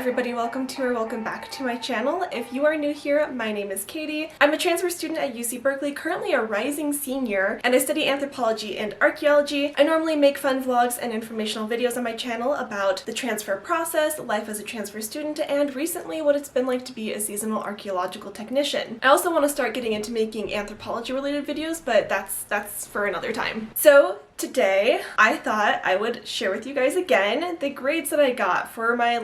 everybody, welcome back to my channel. If you are new here, my name is Katie. I'm a transfer student at UC Berkeley, currently a rising senior, and I study anthropology and archaeology. I normally make fun vlogs and informational videos on my channel about the transfer process, life as a transfer student, and recently what it's been like to be a seasonal archaeological technician. I also want to start getting into making anthropology related videos, but that's for another time. So today, I thought I would share with you guys again the grades that I got for my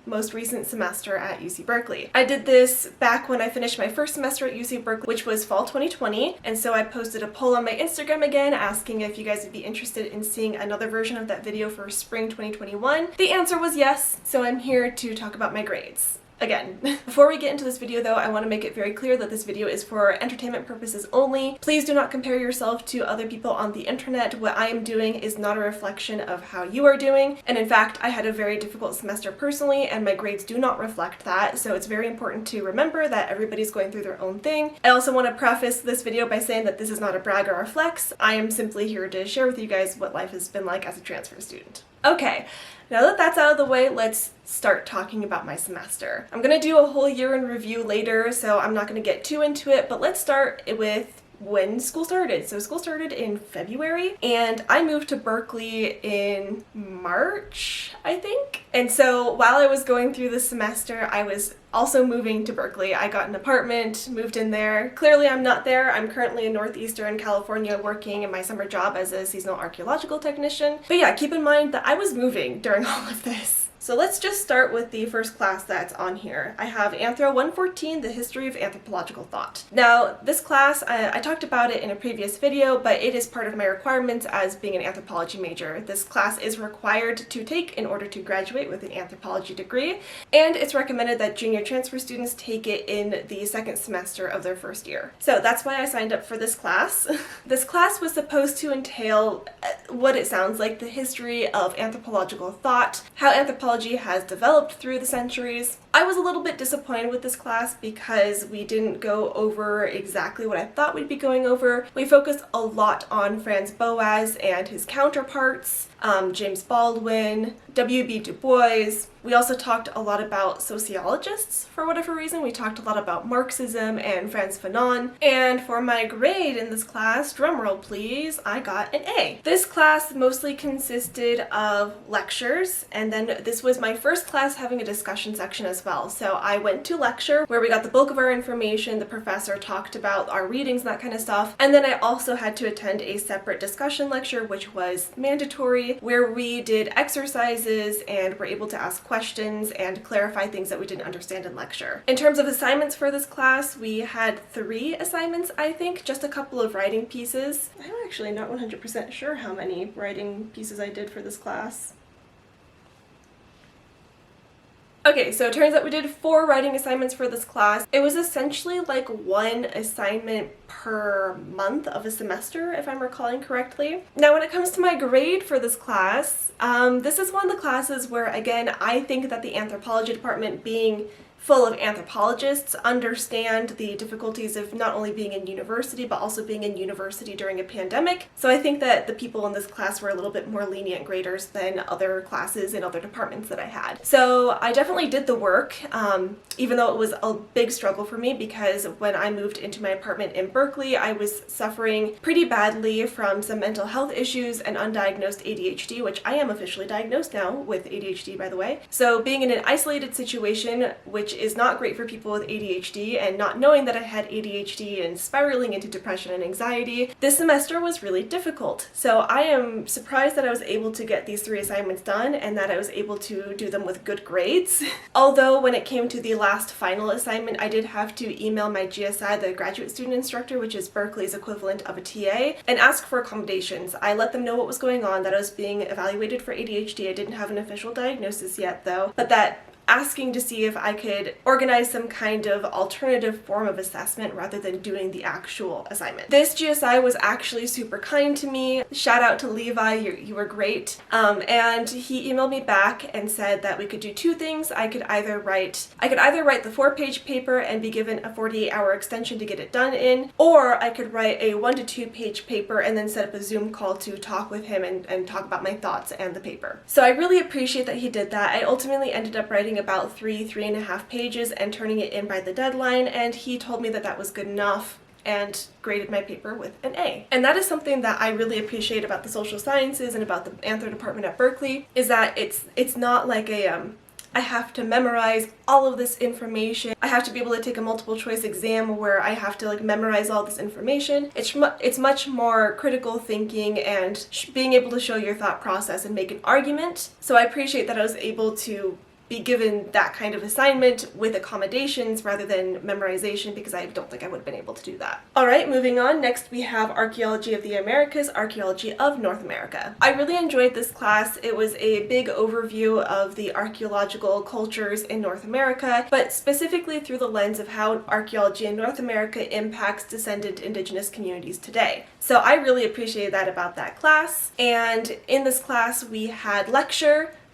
most recent semester at UC Berkeley. I did this back when I finished my first semester at UC Berkeley, which was fall 2020, and so I posted a poll on my Instagram again asking if you guys would be interested in seeing another version of that video for spring 2021. The answer was yes, so I'm here to talk about my grades. Again. Before we get into this video though, I want to make it very clear that this video is for entertainment purposes only. Please do not compare yourself to other people on the internet. What I am doing is not a reflection of how you are doing, and in fact I had a very difficult semester personally and my grades do not reflect that, so it's very important to remember that everybody's going through their own thing. I also want to preface this video by saying that this is not a brag or a flex. I am simply here to share with you guys what life has been like as a transfer student. Okay. Now that that's out of the way, let's start talking about my semester. I'm gonna do a whole year in review later, so I'm not gonna get too into it, but let's start with when school started. So school started in February, and I moved to Berkeley in March, I think. And so while I was going through the semester, I was also moving to Berkeley. I got an apartment, moved in there. Clearly I'm not there. I'm currently in Northeastern California working in my summer job as a seasonal archaeological technician. But yeah, keep in mind that I was moving during all of this. So let's just start with the first class that's on here. I have Anthro 114, The History of Anthropological Thought. Now, this class, I talked about it in a previous video, but it is part of my requirements as being an anthropology major. This class is required to take in order to graduate with an anthropology degree, and it's recommended that junior transfer students take it in the second semester of their first year. So that's why I signed up for this class. This class was supposed to entail what it sounds like, the history of anthropological thought, how anthropology has developed through the centuries. I was a little bit disappointed with this class because we didn't go over exactly what I thought we'd be going over. We focused a lot on Franz Boas and his counterparts, James Baldwin, W.B. Du Bois. We also talked a lot about sociologists for whatever reason. We talked a lot about Marxism and Frantz Fanon. And for my grade in this class, drumroll please, I got an A. This class mostly consisted of lectures, and then this was my first class having a discussion section as well. So I went to lecture where we got the bulk of our information, the professor talked about our readings and that kind of stuff, and then I also had to attend a separate discussion lecture which was mandatory, where we did exercises and were able to ask questions and clarify things that we didn't understand in lecture. In terms of assignments for this class, we had 3 assignments, I think, just a couple of writing pieces. I'm actually not 100% sure how many writing pieces I did for this class. Okay, so it turns out we did 4 writing assignments for this class. It was essentially like 1 assignment per month of a semester, if I'm recalling correctly. Now, when it comes to my grade for this class, this is one of the classes where, again, I think that the anthropology department, being full of anthropologists, understand the difficulties of not only being in university, but also being in university during a pandemic. So I think that the people in this class were a little bit more lenient graders than other classes in other departments that I had. So I definitely did the work, even though it was a big struggle for me because when I moved into my apartment in Berkeley, I was suffering pretty badly from some mental health issues and undiagnosed ADHD, which I am officially diagnosed now with ADHD, by the way. So being in an isolated situation, which is not great for people with ADHD, and not knowing that I had ADHD and spiraling into depression and anxiety, this semester was really difficult. So I am surprised that I was able to get these 3 assignments done and that I was able to do them with good grades. Although when it came to the last final assignment, I did have to email my GSI, the graduate student instructor, which is Berkeley's equivalent of a TA, and ask for accommodations. I let them know what was going on, that I was being evaluated for ADHD. I didn't have an official diagnosis yet though, but that asking to see if I could organize some kind of alternative form of assessment rather than doing the actual assignment. This GSI was actually super kind to me. Shout out to Levi, you were great. And he emailed me back and said that we could do 2 things. I could either write the 4-page paper and be given a 48-hour extension to get it done in, or I could write a 1 to 2-page paper and then set up a Zoom call to talk with him and talk about my thoughts and the paper. So I really appreciate that he did that. I ultimately ended up writing writing about 3.5 pages and turning it in by the deadline, and he told me that that was good enough and graded my paper with an A. And that is something that I really appreciate about the social sciences and about the Anthro department at Berkeley, is that it's not like I have to memorize all of this information. I have to be able to take a multiple choice exam where I have to like memorize all this information. It's much more critical thinking and being able to show your thought process and make an argument. So I appreciate that I was able to be given that kind of assignment with accommodations rather than memorization, because I don't think I would have been able to do that. Alright, moving on. Next we have Archaeology of the Americas, Archaeology of North America. I really enjoyed this class. It was a big overview of the archaeological cultures in North America, but specifically through the lens of how archaeology in North America impacts descendant indigenous communities today. So I really appreciated that about that class. And in this class we had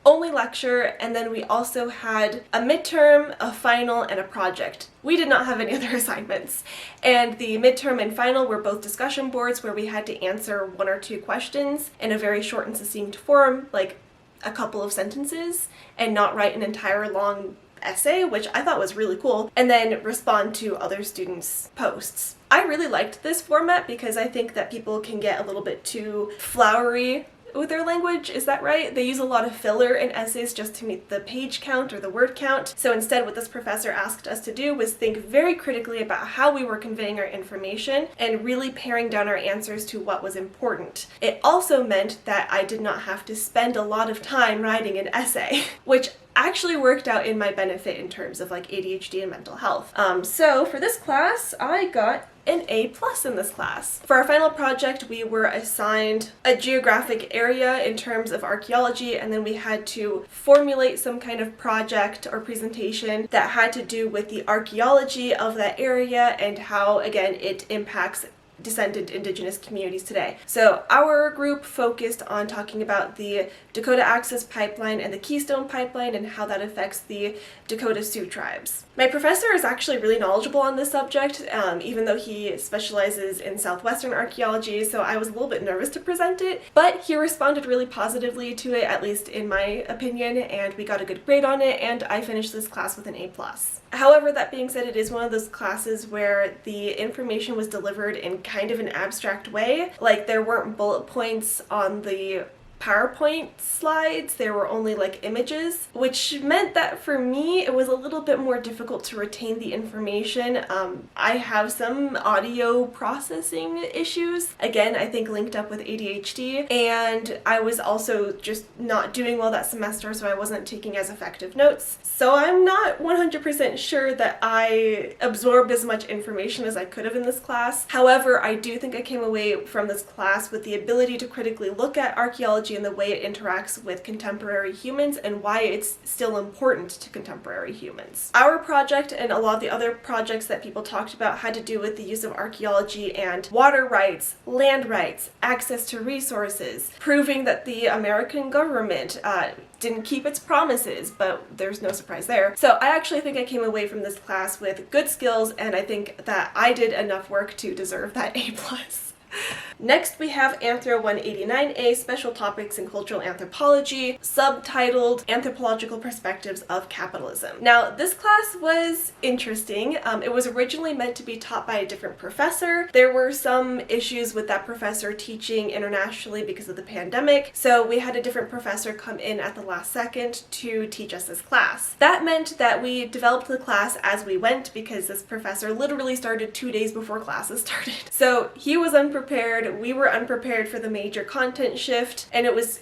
only lecture, and then we also had a midterm, a final, and a project. We did not have any other assignments. And the midterm and final were both discussion boards where we had to answer 1 or 2 questions in a very short and succinct form, like a couple of sentences, and not write an entire long essay, which I thought was really cool, and then respond to other students' posts. I really liked this format because I think that people can get a little bit too flowery with their language, is that right? They use a lot of filler in essays just to meet the page count or the word count. So instead what this professor asked us to do was think very critically about how we were conveying our information and really paring down our answers to what was important. It also meant that I did not have to spend a lot of time writing an essay, which actually worked out in my benefit in terms of like ADHD and mental health. So for this class, I got an A+ in this class. For our final project, we were assigned a geographic area in terms of archaeology, and then we had to formulate some kind of project or presentation that had to do with the archaeology of that area and how, again, it impacts descendant indigenous communities today. So our group focused on talking about the Dakota Access Pipeline and the Keystone Pipeline and how that affects the Dakota Sioux tribes. My professor is actually really knowledgeable on this subject, even though he specializes in southwestern archaeology, so I was a little bit nervous to present it, but he responded really positively to it, at least in my opinion, and we got a good grade on it, and I finished this class with an A+. However, that being said, it is one of those classes where the information was delivered in kind of an abstract way. Like, there weren't bullet points on the PowerPoint slides, there were only like images, which meant that for me it was a little bit more difficult to retain the information. I have some audio processing issues, again I think linked up with ADHD, and I was also just not doing well that semester, so I wasn't taking as effective notes. So I'm not 100% sure that I absorbed as much information as I could have in this class. However, I do think I came away from this class with the ability to critically look at archaeology and the way it interacts with contemporary humans and why it's still important to contemporary humans. Our project and a lot of the other projects that people talked about had to do with the use of archaeology and water rights, land rights, access to resources, proving that the American government didn't keep its promises, but there's no surprise there. So I actually think I came away from this class with good skills, and I think that I did enough work to deserve that A+. Next we have Anthro 189A, Special Topics in Cultural Anthropology, subtitled Anthropological Perspectives of Capitalism. Now, this class was interesting. It was originally meant to be taught by a different professor. There were some issues with that professor teaching internationally because of the pandemic, so we had a different professor come in at the last second to teach us this class. That meant that we developed the class as we went because this professor literally started 2 days before classes started. So he was unprepared, we were unprepared for the major content shift, and it was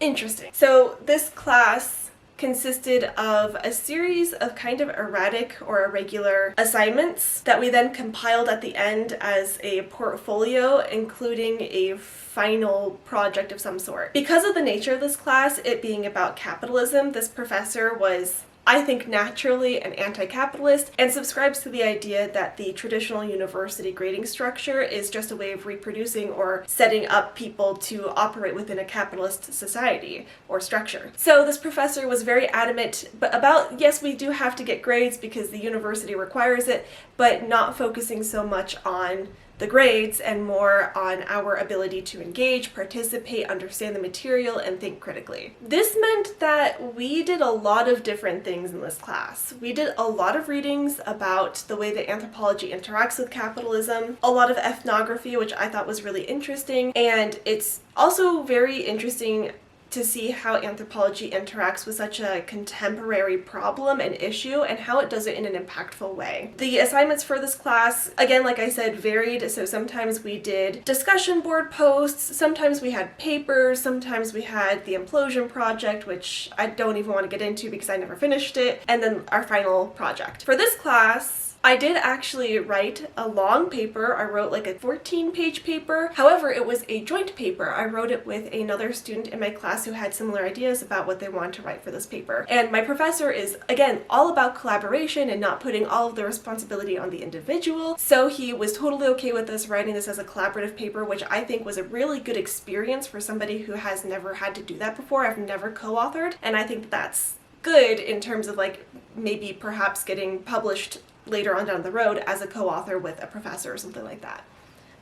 interesting. So this class consisted of a series of kind of erratic or irregular assignments that we then compiled at the end as a portfolio, including a final project of some sort. Because of the nature of this class, it being about capitalism, this professor was, I think, naturally an anti-capitalist and subscribes to the idea that the traditional university grading structure is just a way of reproducing or setting up people to operate within a capitalist society or structure. So this professor was very adamant about, yes, we do have to get grades because the university requires it, but not focusing so much on the grades and more on our ability to engage, participate, understand the material, and think critically. This meant that we did a lot of different things in this class. We did a lot of readings about the way that anthropology interacts with capitalism, a lot of ethnography, which I thought was really interesting, and it's also very interesting to see how anthropology interacts with such a contemporary problem and issue and how it does it in an impactful way. The assignments for this class, again, like I said, varied. So sometimes we did discussion board posts, sometimes we had papers, sometimes we had the implosion project, which I don't even want to get into because I never finished it, and then our final project. For this class, I did actually write a long paper. I wrote like a 14-page paper. However, it was a joint paper. I wrote it with another student in my class who had similar ideas about what they wanted to write for this paper. And my professor is, again, all about collaboration and not putting all of the responsibility on the individual. So he was totally okay with us writing this as a collaborative paper, which I think was a really good experience for somebody who has never had to do that before. I've never co-authored, and I think that's good in terms of like maybe perhaps getting published later on down the road as a co-author with a professor or something like that.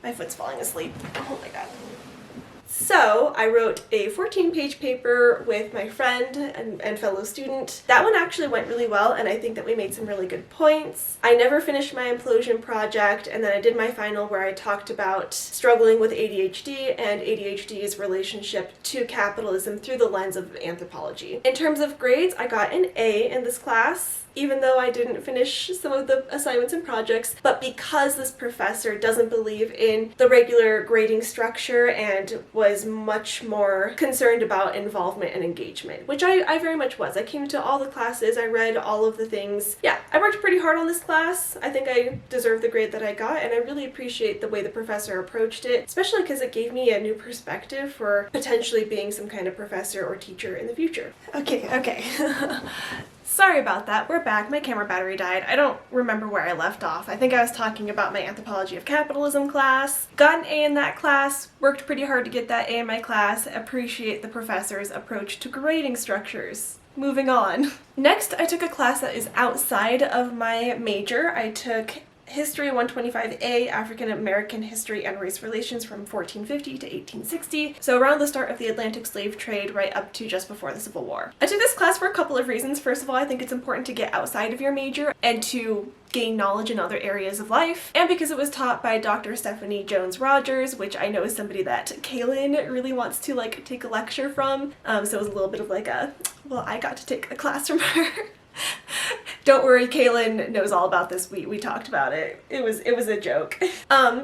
My foot's falling asleep. Oh my god. So I wrote a 14-page paper with my friend and fellow student. That one actually went really well, and I think that we made some really good points. I never finished my implosion project, and then I did my final where I talked about struggling with ADHD and ADHD's relationship to capitalism through the lens of anthropology. In terms of grades, I got an A in this class, even though I didn't finish some of the assignments and projects, but because this professor doesn't believe in the regular grading structure and was much more concerned about involvement and engagement, which I very much was. I came to all the classes, I read all of the things. Yeah, I worked pretty hard on this class. I think I deserve the grade that I got, and I really appreciate the way the professor approached it, especially because it gave me a new perspective for potentially being some kind of professor or teacher in the future. Okay. Sorry about that. We're back. My camera battery died. I don't remember where I left off. I think I was talking about my Anthropology of Capitalism class. Got an A in that class. Worked pretty hard to get that A in my class. Appreciate the professor's approach to grading structures. Moving on. Next, I took a class that is outside of my major. I took History 125A, African American History and Race Relations from 1450 to 1860, so around the start of the Atlantic slave trade right up to just before the Civil War. I took this class for a couple of reasons. First of all, I think it's important to get outside of your major and to gain knowledge in other areas of life, and because it was taught by Dr. Stephanie Jones Rogers, which I know is somebody that Kaylin really wants to like take a lecture from, so it was a little bit of like a, well, I got to take a class from her. Don't worry, Kaylin knows all about this. We talked about it. It was a joke.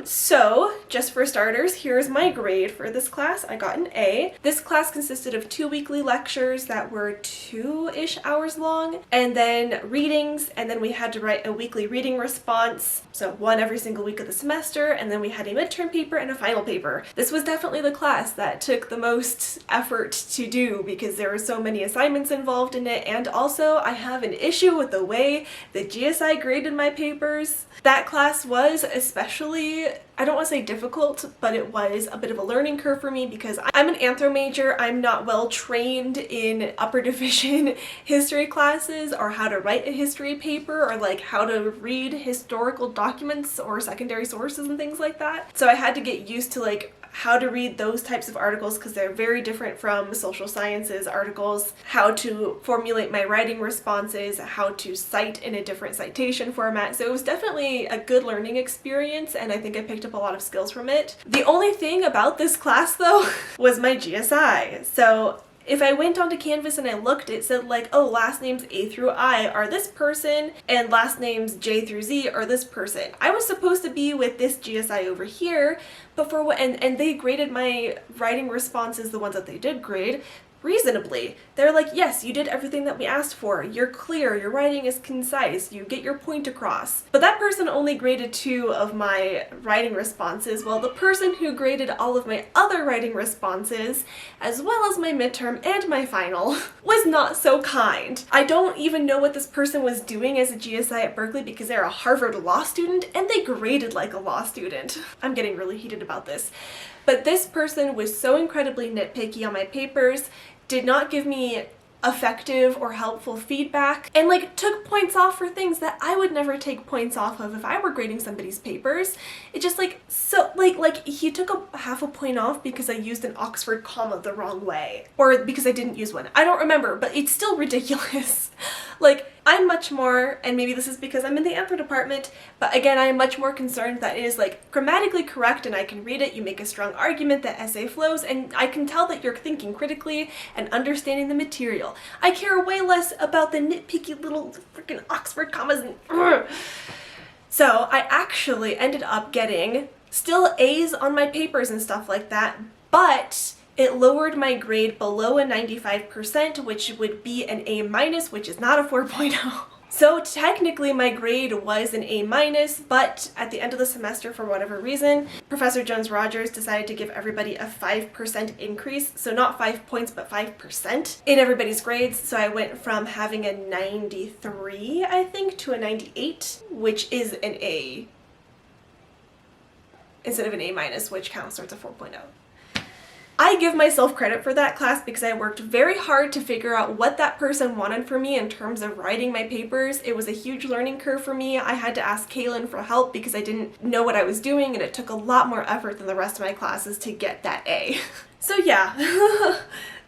So just for starters, here's my grade for this class. I got an A. This class consisted of 2 weekly lectures that were 2-ish hours long, and then readings, and then we had to write a weekly reading response, so 1 every single week of the semester, and then we had a midterm paper and a final paper. This was definitely the class that took the most effort to do because there were so many assignments involved in it, and also I have an issue with the way the GSI graded my papers. That class was especially, I don't want to say difficult, but it was a bit of a learning curve for me because I'm an anthro major. I'm not well trained in upper division history classes or how to write a history paper or like how to read historical documents or secondary sources and things like that. So I had to get used to like how to read those types of articles because they're very different from social sciences articles, how to formulate my writing responses, how to cite in a different citation format. So it was definitely a good learning experience, and I think I picked up a lot of skills from it. The only thing about this class though was my GSI. So if I went onto Canvas and I looked, it said like, oh, last names A through I are this person and last names J through Z are this person. I was supposed to be with this GSI over here, but for what, and they graded my writing responses, the ones that they did grade, reasonably. They're like, yes, you did everything that we asked for. You're clear, your writing is concise, you get your point across. But that person only graded 2 of my writing responses, while the person who graded all of my other writing responses, as well as my midterm and my final, was not so kind. I don't even know what this person was doing as a GSI at Berkeley because they're a Harvard law student and they graded like a law student. I'm getting really heated about this. But this person was so incredibly nitpicky on my papers, did not give me effective or helpful feedback and like took points off for things that I would never take points off of if I were grading somebody's papers. It just like, so like he took a half a point off because I used an Oxford comma the wrong way, or because I didn't use one. I don't remember, but it's still ridiculous. Like, I'm much more, and maybe this is because I'm in the Anthro department, but again, I am much more concerned that it is like grammatically correct and I can read it, you make a strong argument, the essay flows, and I can tell that you're thinking critically and understanding the material. I care way less about the nitpicky little freaking Oxford commas and So I actually ended up getting still A's on my papers and stuff like that, but it lowered my grade below a 95%, which would be an A-, which is not a 4.0. So technically my grade was an A-, but at the end of the semester, for whatever reason, Professor Jones-Rogers decided to give everybody a 5% increase. So not 5 points, but 5% in everybody's grades. So I went from having a 93, I think, to a 98, which is an A, instead of an A-, which counts towards a 4.0. I give myself credit for that class because I worked very hard to figure out what that person wanted from me in terms of writing my papers. It was a huge learning curve for me. I had to ask Kaylin for help because I didn't know what I was doing, and it took a lot more effort than the rest of my classes to get that A. So yeah,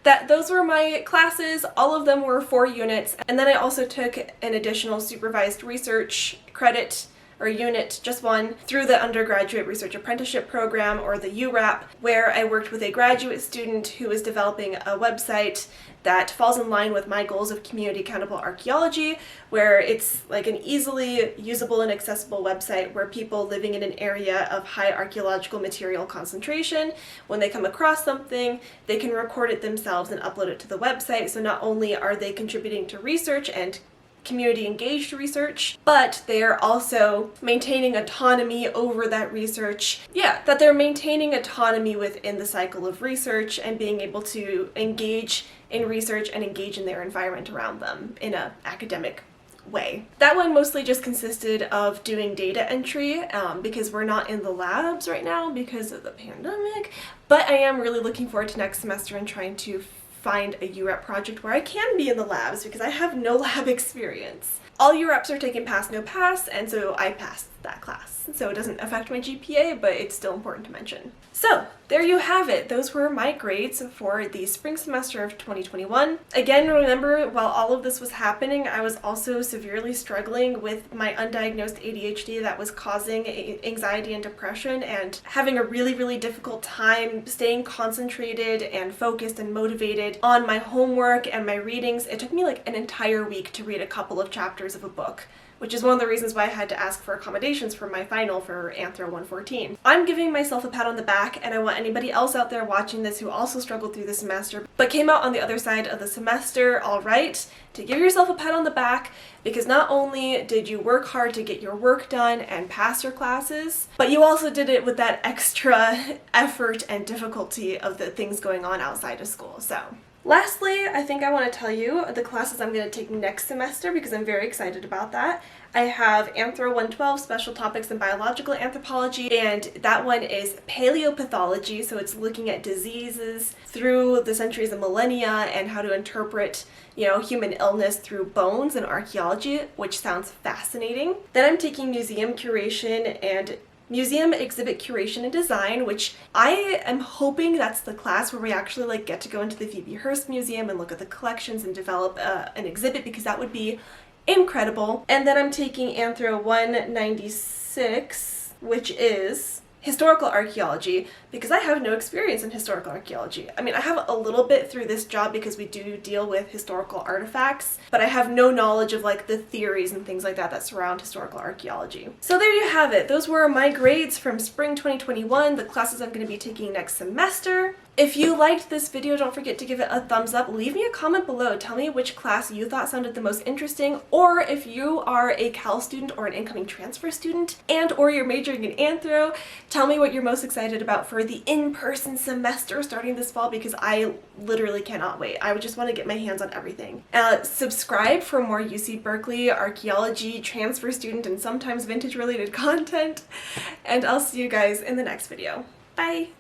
those were my classes. All of them were 4 units, and then I also took an additional supervised research credit or unit, just one, through the Undergraduate Research Apprenticeship Program, or the URAP, where I worked with a graduate student who was developing a website that falls in line with my goals of community accountable archaeology, where it's like an easily usable and accessible website where people living in an area of high archaeological material concentration, when they come across something, they can record it themselves and upload it to the website. So not only are they contributing to research and community engaged research, but they are also maintaining autonomy over that research. Yeah, that they're maintaining autonomy within the cycle of research and being able to engage in research and engage in their environment around them in an academic way. That one mostly just consisted of doing data entry because we're not in the labs right now because of the pandemic, but I am really looking forward to next semester and trying to find a UREP project where I can be in the labs because I have no lab experience. All UREPs are taken pass, no pass, and so I passed that class. So it doesn't affect my GPA, but it's still important to mention. So there you have it. Those were my grades for the spring semester of 2021. Again, remember, while all of this was happening, I was also severely struggling with my undiagnosed ADHD that was causing anxiety and depression, and having a really difficult time staying concentrated and focused and motivated on my homework and my readings. It took me like an entire week to read a couple of chapters of a book, which is one of the reasons why I had to ask for accommodations for my final for Anthro 114. I'm giving myself a pat on the back, and I want anybody else out there watching this who also struggled through the semester but came out on the other side of the semester all right, to give yourself a pat on the back, because not only did you work hard to get your work done and pass your classes, but you also did it with that extra effort and difficulty of the things going on outside of school. So lastly, I think I want to tell you the classes I'm going to take next semester because I'm very excited about that. I have Anthro 112, Special Topics in Biological Anthropology, and that one is paleopathology, so it's looking at diseases through the centuries and millennia and how to interpret, human illness through bones and archaeology, which sounds fascinating. Then I'm taking museum curation and Museum Exhibit Curation and Design, which I am hoping that's the class where we actually get to go into the Phoebe Hearst Museum and look at the collections and develop an exhibit, because that would be incredible. And then I'm taking Anthro 196, which is historical archaeology, because I have no experience in historical archaeology. I mean, I have a little bit through this job because we do deal with historical artifacts, but I have no knowledge of the theories and things like that surround historical archaeology. So there you have it. Those were my grades from spring 2021, the classes I'm going to be taking next semester. If you liked this video, don't forget to give it a thumbs up. Leave me a comment below. Tell me which class you thought sounded the most interesting, or if you are a Cal student or an incoming transfer student or you're majoring in Anthro, tell me what you're most excited about for the in-person semester starting this fall, because I literally cannot wait. I would just want to get my hands on everything. Subscribe for more UC Berkeley, archaeology, transfer student, and sometimes vintage related content, and I'll see you guys in the next video. Bye!